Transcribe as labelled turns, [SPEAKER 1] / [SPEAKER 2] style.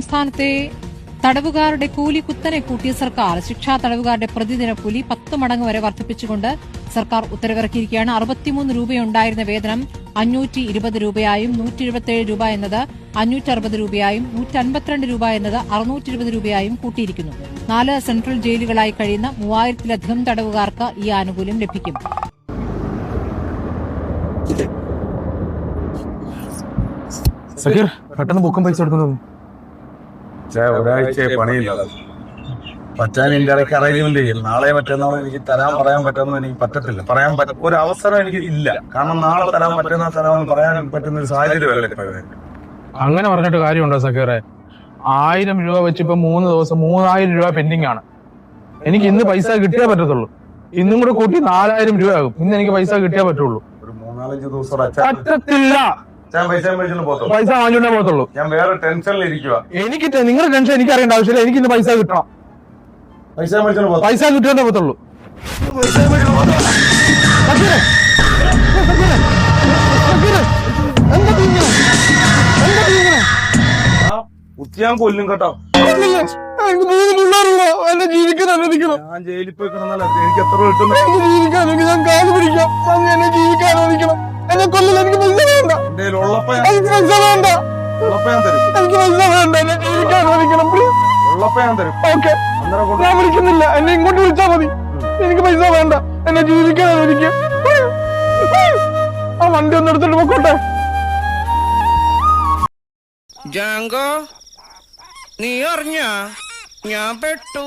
[SPEAKER 1] സംസ്ഥാനത്തെ തടവുകാരുടെ കൂലി കുത്തനെ കൂട്ടിയ സർക്കാർ. ശിക്ഷാ തടവുകാരുടെ പ്രതിദിന കൂലി 10 മടങ്ങ് വരെ വർദ്ധിപ്പിച്ചുകൊണ്ട് സർക്കാർ ഉത്തരവിറക്കിയിരിക്കുകയാണ്. 63 രൂപയുണ്ടായിരുന്ന വേതനം 520 രൂപയായും 177 രൂപ എന്നത് 560 രൂപയായും 152 രൂപ എന്നത് 620 രൂപയായും കൂട്ടിയിരിക്കുന്നു. 4 സെൻട്രൽ ജയിലുകളായി കഴിയുന്ന 3000-ലധികം തടവുകാർക്ക് ഈ ആനുകൂല്യം ലഭിക്കും.
[SPEAKER 2] പെട്ടെന്ന് ബുക്കും പൈസ എടുക്കുന്നു.
[SPEAKER 3] ഒരാഴ്ച പണിയില്ല. പറ്റാൻ എന്റെ ഇടയ്ക്ക് അറേഞ്ച്മെന്റ് ചെയ്യും. നാളെ മറ്റന്നാളെ എനിക്ക് പറയാൻ പറ്റുമെന്ന് എനിക്ക് പറ്റത്തില്ല. ഒരു അവസരം എനിക്ക് ഇല്ല. കാരണം നാളെ തരാൻ പറയാൻ പറ്റുന്ന ഒരു സാഹചര്യം.
[SPEAKER 2] അങ്ങനെ പറഞ്ഞിട്ട് കാര്യമുണ്ടോ സക്കീറെ? 1000 രൂപ വെച്ച് ഇപ്പൊ 3 ദിവസം 3000 രൂപ പെൻഡിങ് ആണ്. എനിക്ക് ഇന്ന് പൈസ കിട്ടിയേ പറ്റത്തുള്ളൂ. ഇന്നും കൂടെ കൂട്ടി 4000 രൂപ ആകും. ഇന്ന് എനിക്ക് പൈസ കിട്ടിയേ പറ്റുള്ളൂ.
[SPEAKER 3] ഒരു 3-4 ദിവസം
[SPEAKER 2] പറ്റത്തില്ല. പൈസ വാങ്ങിച്ചോണ്ടേ പോകത്തുള്ളൂ.
[SPEAKER 3] ഞാൻ വേറെ ടെൻഷനിൽ ഇരിക്കുക.
[SPEAKER 2] എനിക്ക് നിങ്ങളുടെ ടെൻഷൻ എനിക്ക് അറിയേണ്ട ആവശ്യമില്ല. എനിക്ക് ഇന്ന് പൈസ കിട്ടണം. പൈസ കിട്ടേണ്ടേ പോകത്തുള്ളൂ.
[SPEAKER 3] ഞാൻ കൊല്ലും കേട്ടോ.
[SPEAKER 2] എനിക്ക് 3 പിള്ളേരുള്ളൂ. എന്നെ ജീവിക്കാൻ അനുവദിക്കണം.
[SPEAKER 3] ഞാൻ ജയിലിൽ പോയി കിടന്നാലേ എനിക്ക് എത്ര കിട്ടുന്നു.
[SPEAKER 2] എനിക്ക് ജീവിക്കാൻ ഞാൻ കാല് പിടിക്കാം. എന്നെ ജീവിക്കാൻ അനുവദിക്കണം. എന്നെ കൊല്ലില്ല. എനിക്ക് പൈസ വേണ്ട. എനിക്ക് പൈസ വേണ്ട. എനിക്ക് പൈസ വേണ്ട. എന്നെ ജീവിക്കാൻ അനുവദിക്കണം. ഓക്കെ, ഞാൻ വിളിക്കുന്നില്ല. എന്നെ ഇങ്ങോട്ട് വിളിച്ചാൽ മതി. എനിക്ക് പൈസ വേണ്ട. എന്നെ ജീവിക്കാൻ അനുവദിക്കാം. ആ വണ്ടി ഒന്ന് എടുത്തിട്ട് പൊക്കോട്ടെ.
[SPEAKER 4] ജാങ്കോ, നീ അറിഞ്ഞ ഞാൻ പെട്ടു.